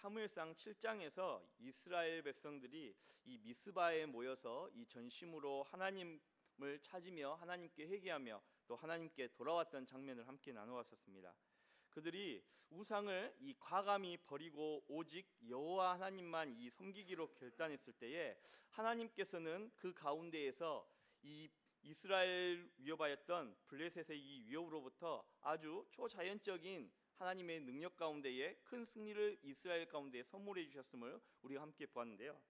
사무엘상 7장에서 이스라엘 백성들이 이 미스바에 모여서 이 전심으로 하나님을 찾으며 하나님께 회개하며 또 하나님께 돌아왔던 장면을 함께 나누었었습니다. 그들이 우상을 이 과감히 버리고 오직 여호와 하나님만 이 섬기기로 결단했을 때에 하나님께서는 그 가운데에서 이 이스라엘 위협하였던 블레셋의 이 위협으로부터 아주 초자연적인 하나님의 능력 가운데에 큰 승리를 이스라엘 가운데에 선물해 주셨음을 우리가 함께 보았는데요.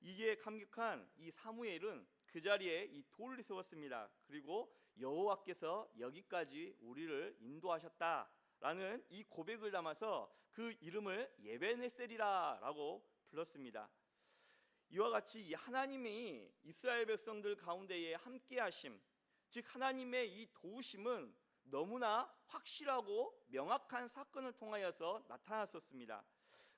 이게 감격한 이 사무엘은 그 자리에 이 돌을 세웠습니다. 그리고 여호와께서 여기까지 우리를 인도하셨다라는 이 고백을 담아서 그 이름을 예베네셀이라라고 불렀습니다. 이와 같이 이 하나님이 이스라엘 백성들 가운데에 함께하심, 즉 하나님의 이 도우심은 너무나 확실하고 명확한 사건을 통하여서 나타났었습니다.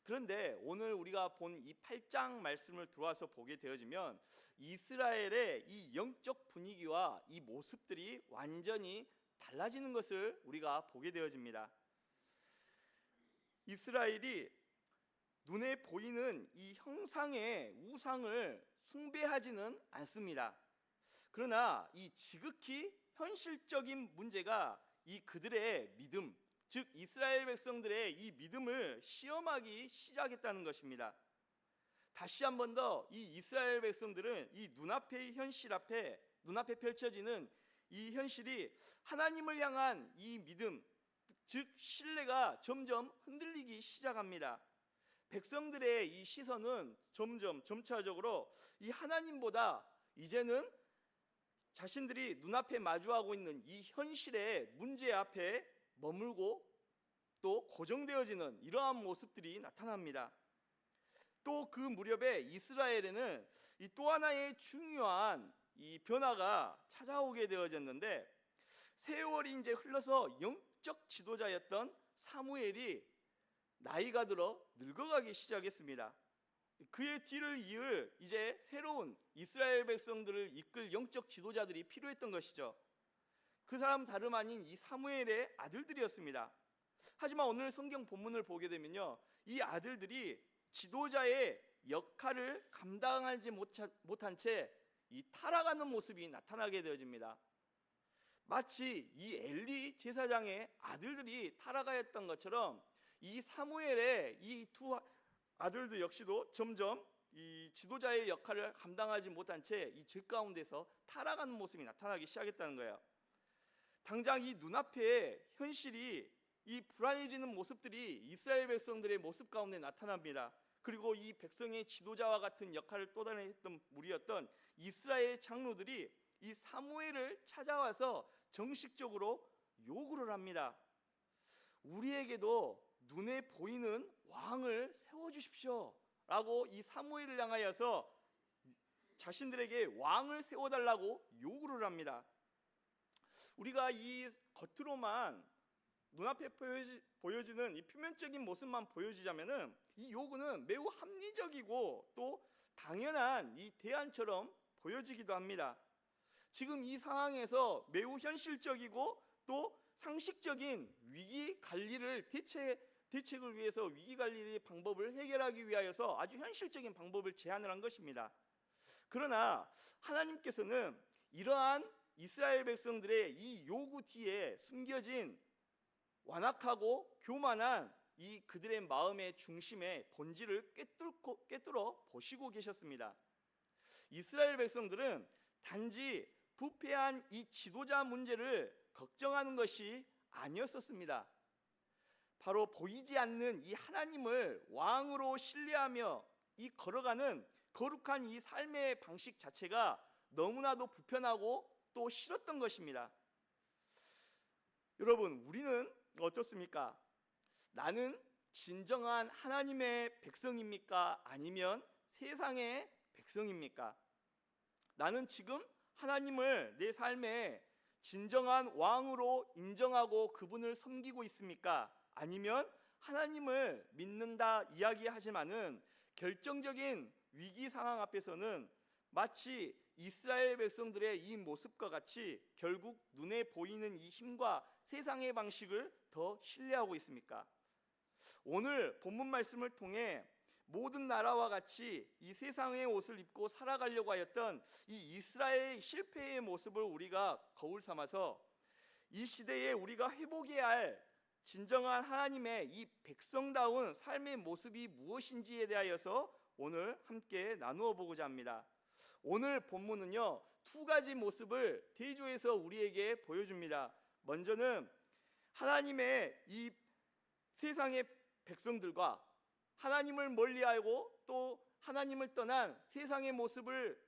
그런데 오늘 우리가 본 이 8장 말씀을 들어와서 보게 되어지면 이스라엘의 이 영적 분위기와 이 모습들이 완전히 달라지는 것을 우리가 보게 되어집니다. 이스라엘이 눈에 보이는 이 형상의 우상을 숭배하지는 않습니다. 그러나 이 지극히 현실적인 문제가 이 그들의 믿음, 즉 이스라엘 백성들의 이 믿음을 시험하기 시작했다는 것입니다. 다시 한 번 더 이 이스라엘 백성들은 이 눈앞의 현실 앞에 눈앞에 펼쳐지는 이 현실이 하나님을 향한 이 믿음, 즉 신뢰가 점점 흔들리기 시작합니다. 백성들의 이 시선은 점차적으로 이 하나님보다 이제는 자신들이 눈앞에 마주하고 있는 이 현실의 문제 앞에 머물고 또 고정되어지는 이러한 모습들이 나타납니다. 또 그 무렵에 이스라엘에는 이 또 하나의 중요한 이 변화가 찾아오게 되어졌는데, 세월이 이제 흘러서 영적 지도자였던 사무엘이 나이가 들어 늙어가기 시작했습니다. 그의 뒤를 이을 이제 새로운 이스라엘 백성들을 이끌 영적 지도자들이 필요했던 것이죠. 그 사람 다름 아닌 이 사무엘의 아들들이었습니다. 하지만 오늘 성경 본문을 보게 되면요, 이 아들들이 지도자의 역할을 감당하지 못한 채 이 타락하는 모습이 나타나게 되어집니다. 마치 이 엘리 제사장의 아들들이 타락하였던 것처럼 이 사무엘의 이 두 아들도 역시도 점점 이 지도자의 역할을 감당하지 못한 채 이 죄 가운데서 타락하는 모습이 나타나기 시작했다는 거예요. 당장 이 눈앞에 현실이 이 불안해지는 모습들이 이스라엘 백성들의 모습 가운데 나타납니다. 그리고 이 백성의 지도자와 같은 역할을 또 다른 했던 무리였던 이스라엘 장로들이 이 사무엘을 찾아와서 정식적으로 요구를 합니다. 우리에게도 눈에 보이는 왕을 세워주십시오 라고 이 사무엘을 향하여서 자신들에게 왕을 세워달라고 요구를 합니다. 우리가 이 겉으로만 눈앞에 보여지는 이 표면적인 모습만 보여지자면은 이 요구는 매우 합리적이고 또 당연한 이 대안처럼 보여지기도 합니다. 지금 이 상황에서 매우 현실적이고 또 상식적인 위기 관리를 대책을 위해서 위기 관리 방법을 해결하기 위하여서 아주 현실적인 방법을 제안을 한 것입니다. 그러나 하나님께서는 이러한 이스라엘 백성들의 이 요구 뒤에 숨겨진 완악하고 교만한 이 그들의 마음의 중심의 본질을 꿰뚫어 보시고 계셨습니다. 이스라엘 백성들은 단지 부패한 이 지도자 문제를 걱정하는 것이 아니었었습니다. 바로 보이지 않는 이 하나님을 왕으로 신뢰하며 이 걸어가는 거룩한 이 삶의 방식 자체가 너무나도 불편하고 또 싫었던 것입니다. 여러분, 우리는 어떻습니까? 나는 진정한 하나님의 백성입니까? 아니면 세상의 백성입니까? 나는 지금 하나님을 내 삶에 진정한 왕으로 인정하고 그분을 섬기고 있습니까? 아니면 하나님을 믿는다 이야기하지만은 결정적인 위기 상황 앞에서는 마치 이스라엘 백성들의 이 모습과 같이 결국 눈에 보이는 이 힘과 세상의 방식을 더 신뢰하고 있습니까? 오늘 본문 말씀을 통해 모든 나라와 같이 이 세상의 옷을 입고 살아가려고 하였던 이 이스라엘의 실패의 모습을 우리가 거울 삼아서 이 시대에 우리가 회복해야 할 진정한 하나님의 이 백성다운 삶의 모습이 무엇인지에 대하여서 오늘 함께 나누어 보고자 합니다. 오늘 본문은요, 두 가지 모습을 대조해서 우리에게 보여줍니다. 먼저는 하나님의 이 세상의 백성들과 하나님을 멀리하고 또 하나님을 떠난 세상의 모습을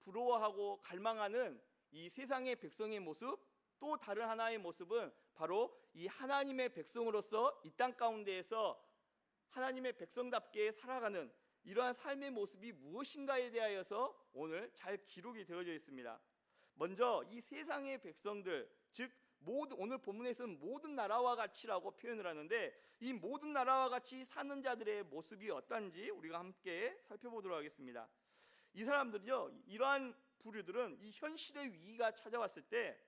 부러워하고 갈망하는 이 세상의 백성의 모습, 또 다른 하나의 모습은 바로 이 하나님의 백성으로서 이 땅 가운데에서 하나님의 백성답게 살아가는 이러한 삶의 모습이 무엇인가에 대하여서 오늘 잘 기록이 되어져 있습니다. 먼저 이 세상의 백성들, 즉 오늘 본문에서는 모든 나라와 같이라고 표현을 하는데, 이 모든 나라와 같이 사는 자들의 모습이 어떤지 우리가 함께 살펴보도록 하겠습니다. 이 사람들이요, 이러한 부류들은 이 현실의 위기가 찾아왔을 때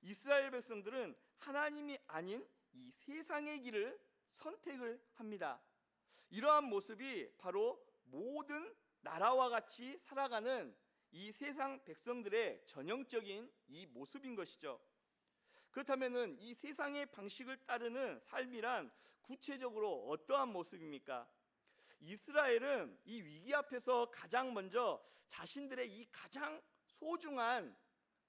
이스라엘 백성들은 하나님이 아닌 이 세상의 길을 선택을 합니다. 이러한 모습이 바로 모든 나라와 같이 살아가는 이 세상 백성들의 전형적인 이 모습인 것이죠. 그렇다면은 이 세상의 방식을 따르는 삶이란 구체적으로 어떠한 모습입니까? 이스라엘은 이 위기 앞에서 가장 먼저 자신들의 이 가장 소중한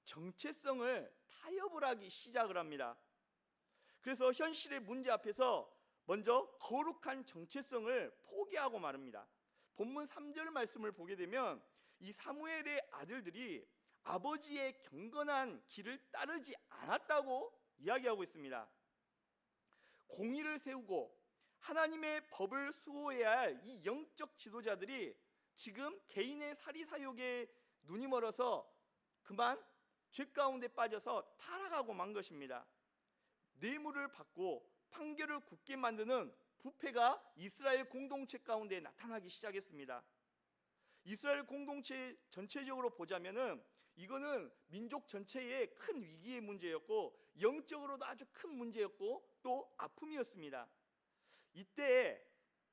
정체성을 타협을 하기 시작을 합니다. 그래서 현실의 문제 앞에서 먼저 거룩한 정체성을 포기하고 말합니다. 본문 3절 말씀을 보게 되면 이 사무엘의 아들들이 아버지의 경건한 길을 따르지 않았다고 이야기하고 있습니다. 공의를 세우고 하나님의 법을 수호해야 할 이 영적 지도자들이 지금 개인의 사리사욕에 눈이 멀어서 그만 죄 가운데 빠져서 타락하고 만 것입니다. 뇌물을 받고 판결을 굳게 만드는 부패가 이스라엘 공동체 가운데 나타나기 시작했습니다. 이스라엘 공동체 전체적으로 보자면은 이거는 민족 전체의 큰 위기의 문제였고 영적으로도 아주 큰 문제였고 또 아픔이었습니다. 이때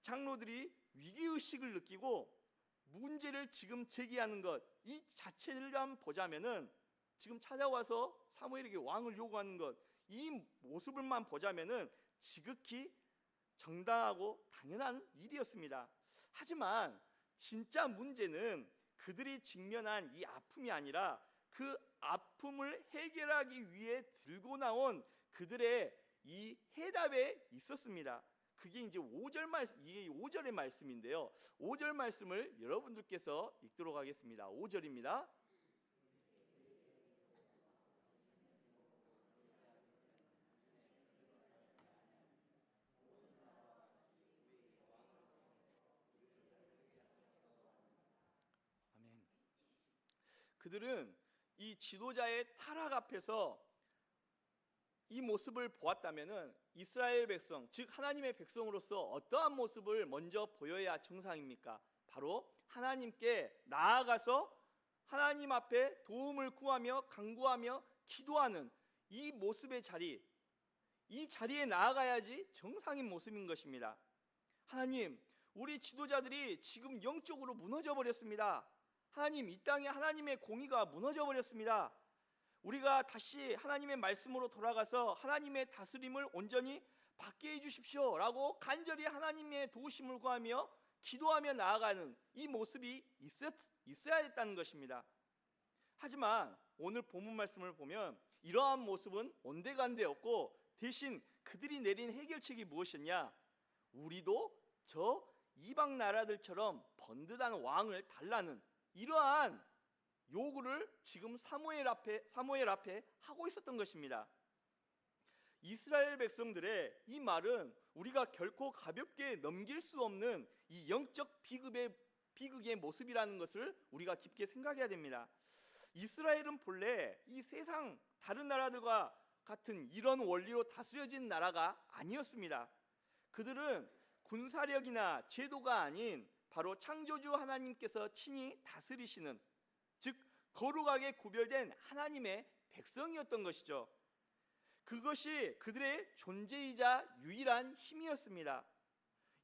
장로들이 위기의식을 느끼고 문제를 지금 제기하는 것, 이 자체를 보자면은 지금 찾아와서 사무엘에게 왕을 요구하는 것, 이 모습을만 보자면은 지극히 정당하고 당연한 일이었습니다. 하지만 진짜 문제는 그들이 직면한 이 아픔이 아니라 그 아픔을 해결하기 위해 들고 나온 그들의 이 해답에 있었습니다. 그게 이제 5절 말씀, 이게 5절의 말씀인데요. 5절 말씀을 여러분들께서 읽도록 하겠습니다. 5절입니다. 아멘. 그들은 이 지도자의 타락 앞에서 이 모습을 보았다면은 이스라엘 백성, 즉 하나님의 백성으로서 어떠한 모습을 먼저 보여야 정상입니까? 바로 하나님께 나아가서 하나님 앞에 도움을 구하며 간구하며 기도하는 이 모습의 자리, 이 자리에 나아가야지 정상인 모습인 것입니다. 하나님, 우리 지도자들이 지금 영적으로 무너져 버렸습니다. 하나님, 이 땅에 하나님의 공의가 무너져 버렸습니다. 우리가 다시 하나님의 말씀으로 돌아가서 하나님의 다스림을 온전히 받게 해주십시오 라고 간절히 하나님의 도우심을 구하며 기도하며 나아가는 이 모습이 있어야 했다는 것입니다. 하지만 오늘 본문 말씀을 보면 이러한 모습은 온데간데 없고 대신 그들이 내린 해결책이 무엇이었냐? 우리도 저 이방 나라들처럼 번듯한 왕을 달라는 이러한 요구를 지금 사무엘 앞에 하고 있었던 것입니다. 이스라엘 백성들의 이 말은 우리가 결코 가볍게 넘길 수 없는 이 영적 비극의 모습이라는 것을 우리가 깊게 생각해야 됩니다. 이스라엘은 본래 이 세상 다른 나라들과 같은 이런 원리로 다스려진 나라가 아니었습니다. 그들은 군사력이나 제도가 아닌 바로 창조주 하나님께서 친히 다스리시는, 즉 거룩하게 구별된 하나님의 백성이었던 것이죠. 그것이 그들의 존재이자 유일한 힘이었습니다.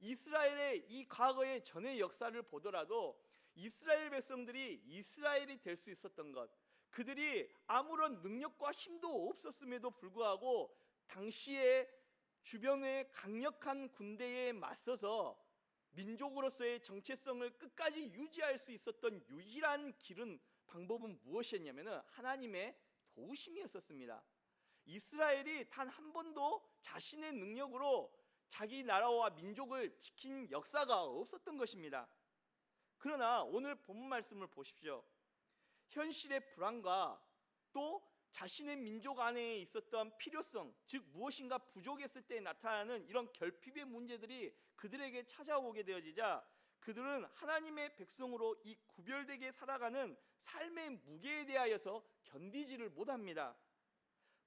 이스라엘의 이 과거의 전의 역사를 보더라도 이스라엘 백성들이 이스라엘이 될 수 있었던 것, 그들이 아무런 능력과 힘도 없었음에도 불구하고 당시에 주변의 강력한 군대에 맞서서 민족으로서의 정체성을 끝까지 유지할 수 있었던 유일한 길은, 방법은 무엇이었냐면 하나님의 도우심이었습니다. 이스라엘이 단 한 번도 자신의 능력으로 자기 나라와 민족을 지킨 역사가 없었던 것입니다. 그러나 오늘 본문 말씀을 보십시오. 현실의 불안과 또 자신의 민족 안에 있었던 필요성, 즉 무엇인가 부족했을 때 나타나는 이런 결핍의 문제들이 그들에게 찾아오게 되어지자 그들은 하나님의 백성으로 이 구별되게 살아가는 삶의 무게에 대하여서 견디지를 못합니다.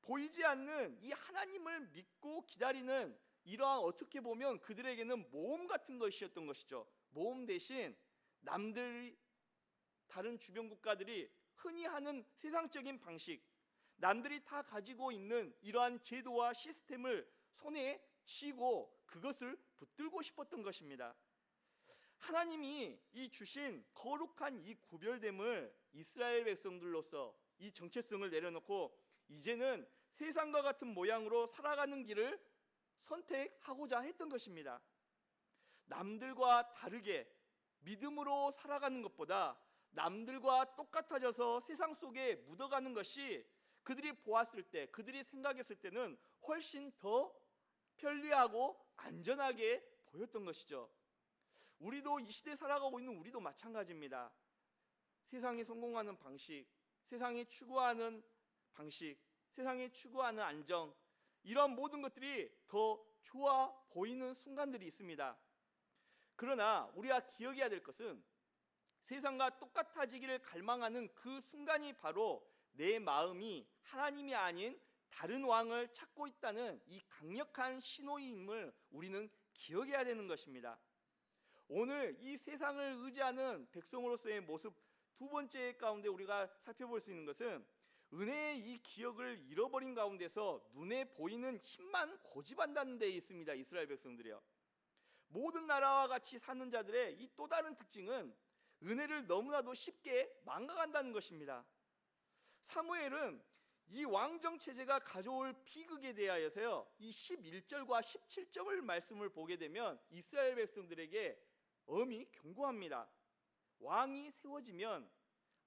보이지 않는 이 하나님을 믿고 기다리는 이러한, 어떻게 보면 그들에게는 모험 같은 것이었던 것이죠. 모험 대신 다른 주변 국가들이 흔히 하는 세상적인 방식, 남들이 다 가지고 있는 이러한 제도와 시스템을 손에 쥐고 그것을 붙들고 싶었던 것입니다. 하나님이 이 주신 거룩한 이 구별됨을 이스라엘 백성들로서 이 정체성을 내려놓고 이제는 세상과 같은 모양으로 살아가는 길을 선택하고자 했던 것입니다. 남들과 다르게 믿음으로 살아가는 것보다 남들과 똑같아져서 세상 속에 묻어가는 것이 그들이 보았을 때, 그들이 생각했을 때는 훨씬 더 편리하고 안전하게 보였던 것이죠. 우리도 이 시대에 살아가고 있는 우리도 마찬가지입니다. 세상이 성공하는 방식, 세상이 추구하는 방식, 세상이 추구하는 안정, 이런 모든 것들이 더 좋아 보이는 순간들이 있습니다. 그러나 우리가 기억해야 될 것은 세상과 똑같아지기를 갈망하는 그 순간이 바로 내 마음이 하나님이 아닌 다른 왕을 찾고 있다는 이 강력한 신호임을 우리는 기억해야 되는 것입니다. 오늘 이 세상을 의지하는 백성으로서의 모습 두 번째 가운데 우리가 살펴볼 수 있는 것은 은혜의 이 기억을 잃어버린 가운데서 눈에 보이는 힘만 고집한다는 데 있습니다. 이스라엘 백성들이요. 모든 나라와 같이 사는 자들의 이 또 다른 특징은 은혜를 너무나도 쉽게 망각한다는 것입니다. 사무엘은 이 왕정 체제가 가져올 비극에 대하여서요, 이 11절과 17절을 말씀을 보게 되면 이스라엘 백성들에게 엄히 경고합니다. 왕이 세워지면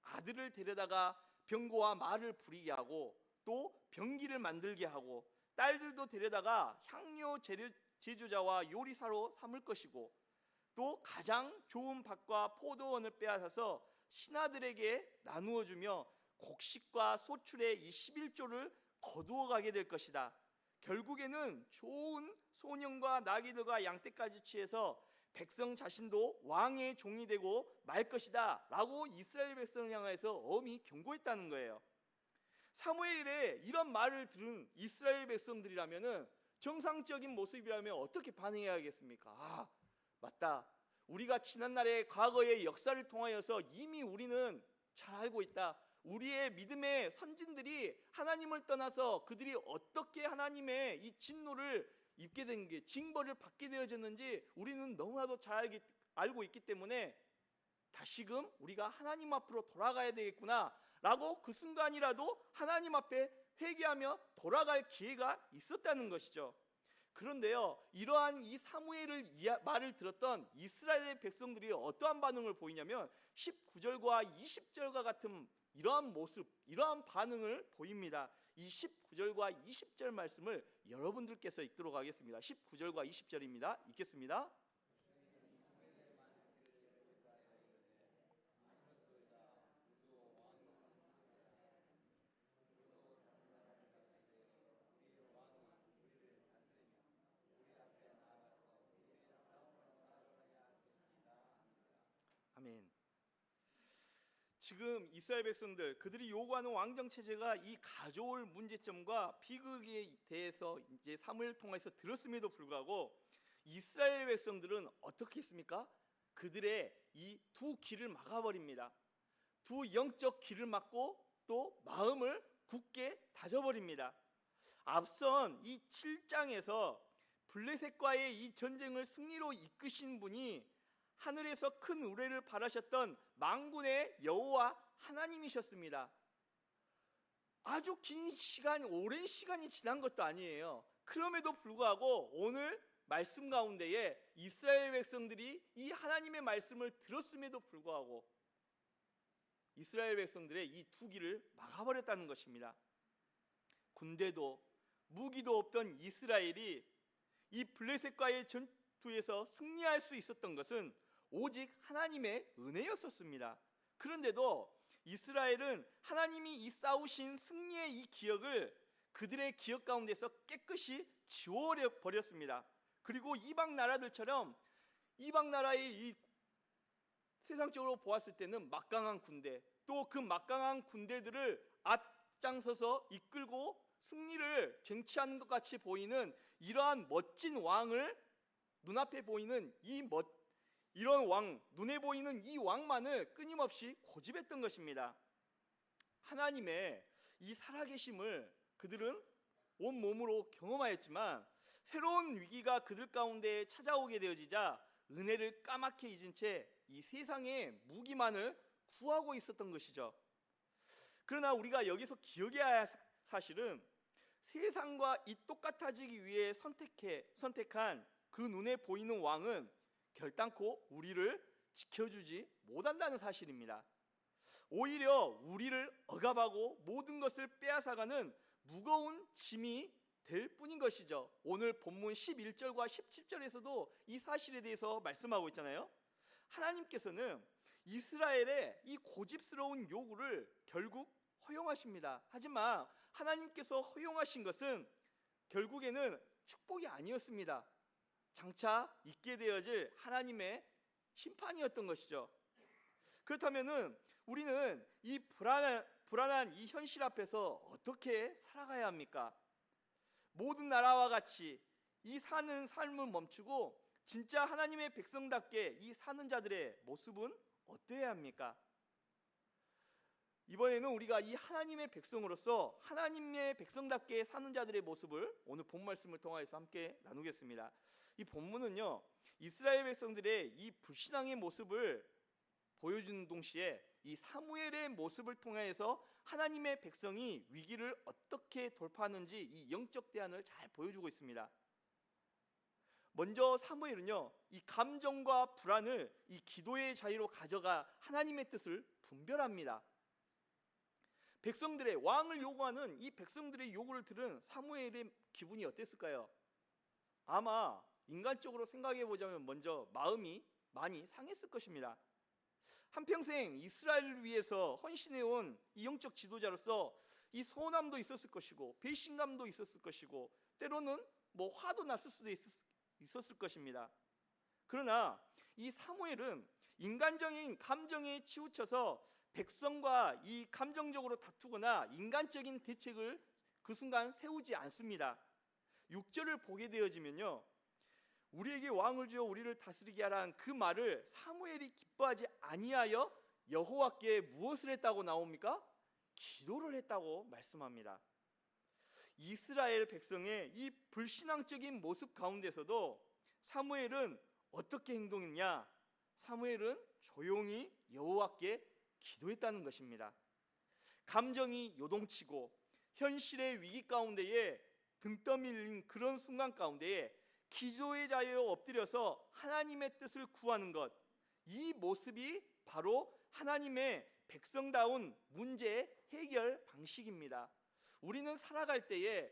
아들을 데려다가 병거와 말을 부리게 하고 또 병기를 만들게 하고 딸들도 데려다가 향료 제조자와 요리사로 삼을 것이고 또 가장 좋은 밭과 포도원을 빼앗아서 신하들에게 나누어 주며 곡식과 소출의 이 11조를 거두어 가게 될 것이다. 결국에는 좋은 소년과 나귀들과 양떼까지 취해서 백성 자신도 왕의 종이 되고 말 것이다 라고 이스라엘 백성을 향해서 엄히 경고했다는 거예요. 사무엘의 이런 말을 들은 이스라엘 백성들이라면 정상적인 모습이라면 어떻게 반응해야겠습니까? 아, 맞다. 우리가 지난날의 과거의 역사를 통하여서 이미 우리는 잘 알고 있다. 우리의 믿음의 선진들이 하나님을 떠나서 그들이 어떻게 하나님의 이 진노를 입게 된 게, 징벌을 받게 되어졌는지 우리는 너무나도 잘 알고 있기 때문에 다시금 우리가 하나님 앞으로 돌아가야 되겠구나 라고 그 순간이라도 하나님 앞에 회개하며 돌아갈 기회가 있었다는 것이죠. 그런데요, 이러한 이 사무엘을 말을 들었던 이스라엘의 백성들이 어떠한 반응을 보이냐면 19절과 20절과 같은 이러한 모습, 이러한 반응을 보입니다. 이 19절과 20절 말씀을 여러분들께서 읽도록 하겠습니다. 19절과 20절입니다. 읽겠습니다. 아멘. 지금 이스라엘 백성들, 그들이 요구하는 왕정 체제가 이 가져올 문제점과 비극에 대해서 이제 사무엘을 통해서 들었음에도 불구하고 이스라엘 백성들은 어떻게 했습니까? 그들의 이 두 길을 막아버립니다. 두 영적 길을 막고 또 마음을 굳게 다져버립니다. 앞선 이 7장에서 블레셋과의 이 전쟁을 승리로 이끄신 분이 하늘에서 큰 우레를 바라셨던 만군의 여호와 하나님이셨습니다. 아주 긴 시간, 오랜 시간이 지난 것도 아니에요. 그럼에도 불구하고 오늘 말씀 가운데에 이스라엘 백성들이 이 하나님의 말씀을 들었음에도 불구하고 이스라엘 백성들의 이 투기를 막아버렸다는 것입니다. 군대도 무기도 없던 이스라엘이 이 블레셋과의 전투에서 승리할 수 있었던 것은 오직 하나님의 은혜였었습니다. 그런데도 이스라엘은 하나님이 이 싸우신 승리의 이 기억을 그들의 기억 가운데서 깨끗이 지워버렸습니다. 그리고 이방 나라들처럼 이방 나라의 이 세상적으로 보았을 때는 막강한 군대, 또 그 막강한 군대들을 앞장서서 이끌고 승리를 쟁취하는 것 같이 보이는 이러한 멋진 왕을, 눈앞에 보이는 이런 왕, 눈에 보이는 이 왕만을 끊임없이 고집했던 것입니다. 하나님의 이 살아계심을 그들은 온몸으로 경험하였지만 새로운 위기가 그들 가운데 찾아오게 되어지자 은혜를 까맣게 잊은 채 이 세상의 무기만을 구하고 있었던 것이죠. 그러나 우리가 여기서 기억해야 할 사실은 세상과 이 똑같아지기 위해 선택한 그 눈에 보이는 왕은 결단코 우리를 지켜주지 못한다는 사실입니다. 오히려 우리를 억압하고 모든 것을 빼앗아가는 무거운 짐이 될 뿐인 것이죠. 오늘 본문 11절과 17절에서도 이 사실에 대해서 말씀하고 있잖아요. 하나님께서는 이스라엘의 이 고집스러운 요구를 결국 허용하십니다. 하지만 하나님께서 허용하신 것은 결국에는 축복이 아니었습니다. 장차 있게 되어질 하나님의 심판이었던 것이죠. 그렇다면은 우리는 이 불안한 이 현실 앞에서 어떻게 살아가야 합니까? 모든 나라와 같이 이 사는 삶을 멈추고 진짜 하나님의 백성답게 이 사는 자들의 모습은 어때야 합니까? 이번에는 우리가 이 하나님의 백성으로서 하나님의 백성답게 사는 자들의 모습을 오늘 본 말씀을 통해서 함께 나누겠습니다. 이 본문은요, 이스라엘 백성들의 이 불신앙의 모습을 보여주는 동시에 이 사무엘의 모습을 통해서 하나님의 백성이 위기를 어떻게 돌파하는지 이 영적 대안을 잘 보여주고 있습니다. 먼저 사무엘은요, 이 감정과 불안을 이 기도의 자리로 가져가 하나님의 뜻을 분별합니다. 백성들의 왕을 요구하는 이 백성들의 요구를 들은 사무엘의 기분이 어땠을까요? 아마 인간적으로 생각해 보자면 먼저 마음이 많이 상했을 것입니다. 한평생 이스라엘을 위해서 헌신해온 이 영적 지도자로서 이 서운함도 있었을 것이고 배신감도 있었을 것이고 때로는 화도 났을 수도 있었을 것입니다. 그러나 이 사무엘은 인간적인 감정에 치우쳐서 백성과 이 감정적으로 다투거나 인간적인 대책을 그 순간 세우지 않습니다. 6절을 보게 되어지면요, 우리에게 왕을 주어 우리를 다스리게 하라는 그 말을 사무엘이 기뻐하지 아니하여 여호와께 무엇을 했다고 나옵니까? 기도를 했다고 말씀합니다. 이스라엘 백성의 이 불신앙적인 모습 가운데서도 사무엘은 어떻게 행동했냐? 사무엘은 조용히 여호와께 기도했다는 것입니다. 감정이 요동치고 현실의 위기 가운데에 등 떠밀린 그런 순간 가운데에 기도의 자리에 엎드려서 하나님의 뜻을 구하는 것, 이 모습이 바로 하나님의 백성다운 문제 해결 방식입니다. 우리는 살아갈 때에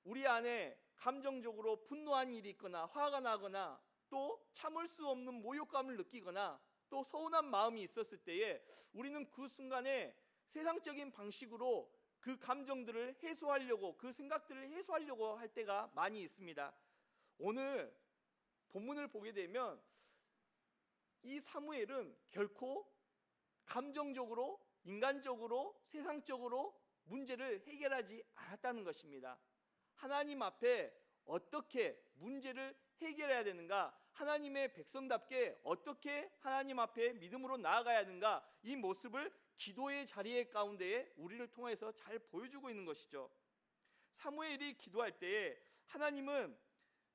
우리 안에 감정적으로 분노한 일이 있거나 화가 나거나 또 참을 수 없는 모욕감을 느끼거나 또 서운한 마음이 있었을 때에 우리는 그 순간에 세상적인 방식으로 그 감정들을 해소하려고, 그 생각들을 해소하려고 할 때가 많이 있습니다. 오늘 본문을 보게 되면 이 사무엘은 결코 감정적으로, 인간적으로, 세상적으로 문제를 해결하지 않았다는 것입니다. 하나님 앞에 어떻게 문제를 해결해야 되는가, 하나님의 백성답게 어떻게 하나님 앞에 믿음으로 나아가야 하는가, 이 모습을 기도의 자리의 가운데에 우리를 통해서 잘 보여주고 있는 것이죠. 사무엘이 기도할 때에 하나님은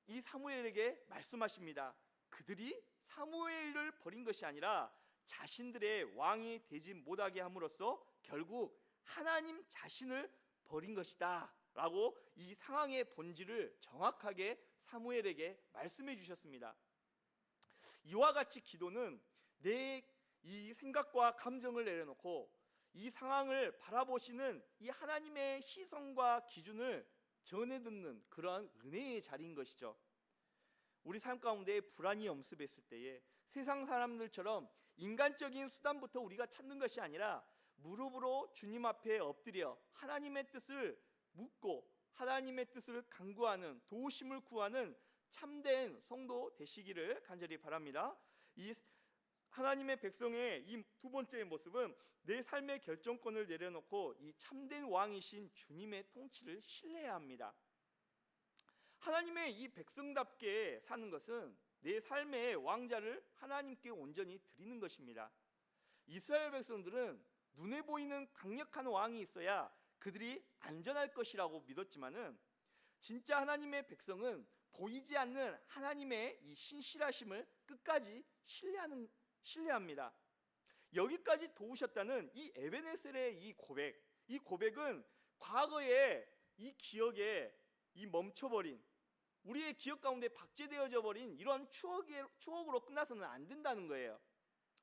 이 사무엘에게 말씀하십니다. 그들이 사무엘을 버린 것이 아니라 자신들의 왕이 되지 못하게 함으로써 결국 하나님 자신을 버린 것이다 라고 이 상황의 본질을 정확하게 사무엘에게 말씀해 주셨습니다. 이와 같이 기도는 내 이 생각과 감정을 내려놓고 이 상황을 바라보시는 이 하나님의 시선과 기준을 전해 듣는 그러한 은혜의 자리인 것이죠. 우리 삶 가운데 불안이 엄습했을 때에 세상 사람들처럼 인간적인 수단부터 우리가 찾는 것이 아니라 무릎으로 주님 앞에 엎드려 하나님의 뜻을 묻고 하나님의 뜻을 간구하는, 도우심을 구하는 참된 성도 되시기를 간절히 바랍니다. 이 하나님의 백성의 이 두 번째 모습은 내 삶의 결정권을 내려놓고 이 참된 왕이신 주님의 통치를 신뢰해야 합니다. 하나님의 이 백성답게 사는 것은 내 삶의 왕자를 하나님께 온전히 드리는 것입니다. 이스라엘 백성들은 눈에 보이는 강력한 왕이 있어야 그들이 안전할 것이라고 믿었지만은 진짜 하나님의 백성은 보이지 않는 하나님의 이 신실하심을 끝까지 신뢰합니다. 여기까지 도우셨다는 이 에베네셀의 이 고백은 과거의 이 기억에 이 멈춰버린, 우리의 기억 가운데 박제되어져 버린 이런 추억으로 끝나서는 안 된다는 거예요.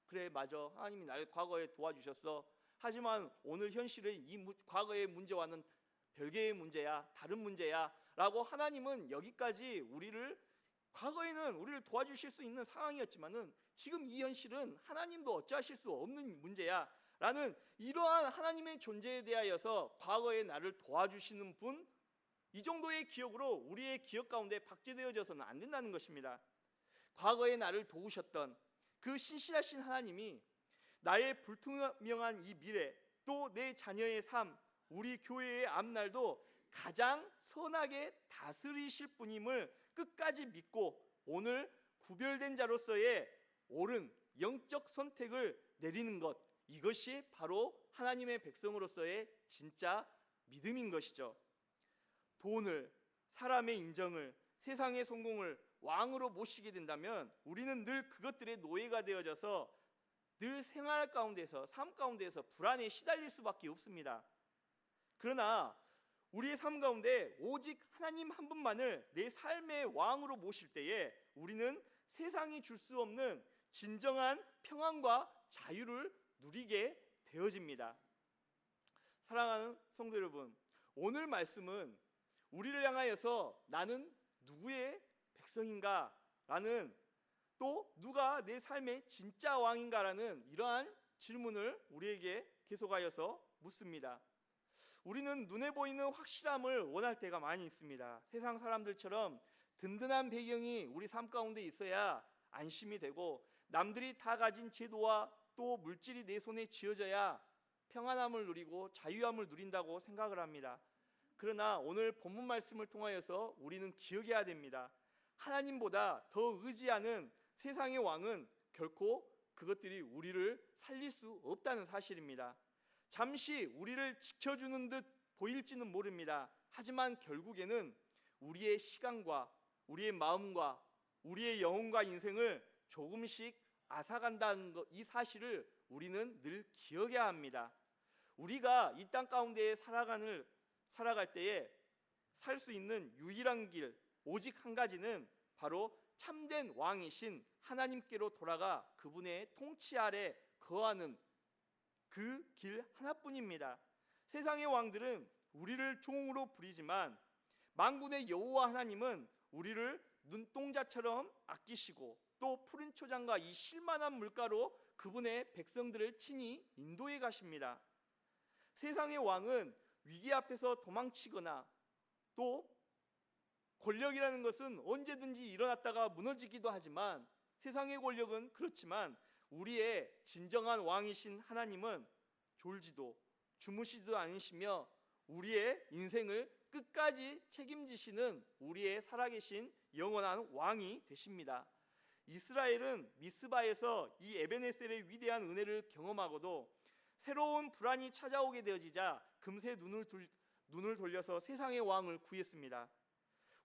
그래, 맞아, 하나님이 날 과거에 도와주셨어. 하지만 오늘 현실은 이 과거의 문제와는 별개의 문제야, 다른 문제야 라고 하나님은 여기까지 과거에는 우리를 도와주실 수 있는 상황이었지만은 지금 이 현실은 하나님도 어찌하실 수 없는 문제야 라는 이러한 하나님의 존재에 대하여서 과거에 나를 도와주시는 분, 이 정도의 기억으로 우리의 기억 가운데 박제되어져서는 안 된다는 것입니다. 과거에 나를 도우셨던 그 신실하신 하나님이 나의 불투명한 이 미래, 또 내 자녀의 삶, 우리 교회의 앞날도 가장 선하게 다스리실 분임을 끝까지 믿고 오늘 구별된 자로서의 옳은 영적 선택을 내리는 것, 이것이 바로 하나님의 백성으로서의 진짜 믿음인 것이죠. 돈을, 사람의 인정을, 세상의 성공을 왕으로 모시게 된다면 우리는 늘 그것들의 노예가 되어져서 늘 생활 가운데서, 삶 가운데서 불안에 시달릴 수밖에 없습니다. 그러나 우리의 삶 가운데 오직 하나님 한 분만을 내 삶의 왕으로 모실 때에 우리는 세상이 줄 수 없는 진정한 평안과 자유를 누리게 되어집니다. 사랑하는 성도 여러분, 오늘 말씀은 우리를 향하여서 나는 누구의 백성인가? 라는, 또 누가 내 삶의 진짜 왕인가라는 이러한 질문을 우리에게 계속하여서 묻습니다. 우리는 눈에 보이는 확실함을 원할 때가 많이 있습니다. 세상 사람들처럼 든든한 배경이 우리 삶 가운데 있어야 안심이 되고, 남들이 다 가진 제도와 또 물질이 내 손에 쥐어져야 평안함을 누리고 자유함을 누린다고 생각을 합니다. 그러나 오늘 본문 말씀을 통하여서 우리는 기억해야 됩니다. 하나님보다 더 의지하는 세상의 왕은 결코 그것들이 우리를 살릴 수 없다는 사실입니다. 잠시 우리를 지켜주는 듯 보일지는 모릅니다. 하지만 결국에는 우리의 시간과 우리의 마음과 우리의 영혼과 인생을 조금씩 앗아간다는 것, 이 사실을 우리는 늘 기억해야 합니다. 우리가 이 땅 가운데 살아갈 때에 살 수 있는 유일한 길, 오직 한 가지는 바로 참된 왕이신 하나님께로 돌아가 그분의 통치 아래 거하는 그 길 하나뿐입니다. 세상의 왕들은 우리를 종으로 부리지만 만군의 여호와 하나님은 우리를 눈동자처럼 아끼시고 또 푸른 초장과 이 실만한 물가로 그분의 백성들을 친히 인도해 가십니다. 세상의 왕은 위기 앞에서 도망치거나, 또 권력이라는 것은 언제든지 일어났다가 무너지기도 하지만, 세상의 권력은 그렇지만 우리의 진정한 왕이신 하나님은 졸지도 주무시지도 않으시며 우리의 인생을 끝까지 책임지시는 우리의 살아계신 영원한 왕이 되십니다. 이스라엘은 미스바에서 이 에베네셀의 위대한 은혜를 경험하고도 새로운 불안이 찾아오게 되어지자 금세 눈을 돌려서 세상의 왕을 구했습니다.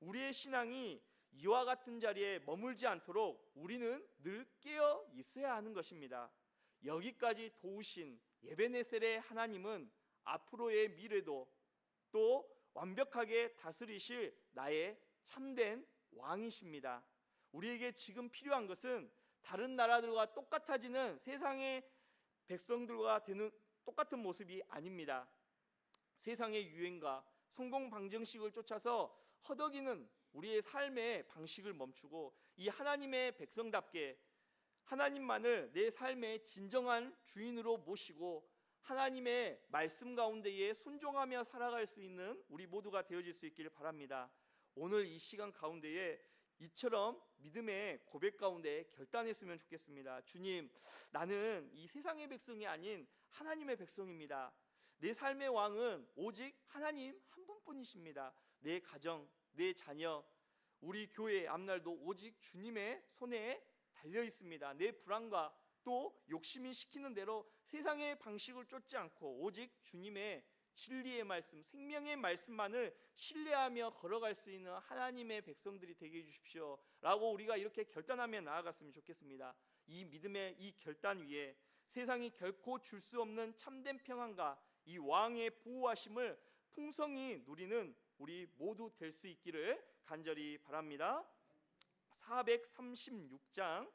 우리의 신앙이 이와 같은 자리에 머물지 않도록 우리는 늘 깨어 있어야 하는 것입니다. 여기까지 도우신 에베네셀의 하나님은 앞으로의 미래도 또 완벽하게 다스리실 나의 참된 왕이십니다. 우리에게 지금 필요한 것은 다른 나라들과 똑같아지는 세상의 백성들과 되는 똑같은 모습이 아닙니다. 세상의 유행과 성공 방정식을 쫓아서 허덕이는 우리의 삶의 방식을 멈추고 이 하나님의 백성답게 하나님만을 내 삶의 진정한 주인으로 모시고 하나님의 말씀 가운데에 순종하며 살아갈 수 있는 우리 모두가 되어질 수 있기를 바랍니다. 오늘 이 시간 가운데에 이처럼 믿음의 고백 가운데 결단했으면 좋겠습니다. 주님, 나는 이 세상의 백성이 아닌 하나님의 백성입니다. 내 삶의 왕은 오직 하나님 한 분뿐이십니다. 내 가정, 내 자녀, 우리 교회 앞날도 오직 주님의 손에 달려 있습니다. 내 불안과 또 욕심이 시키는 대로 세상의 방식을 쫓지 않고 오직 주님의 진리의 말씀, 생명의 말씀만을 신뢰하며 걸어갈 수 있는 하나님의 백성들이 되게 해주십시오 라고 우리가 이렇게 결단하며 나아갔으면 좋겠습니다. 이 믿음의 이 결단 위에 세상이 결코 줄 수 없는 참된 평안과 이 왕의 보호하심을 풍성히 누리는 우리 모두 될 수 있기를 간절히 바랍니다. 436장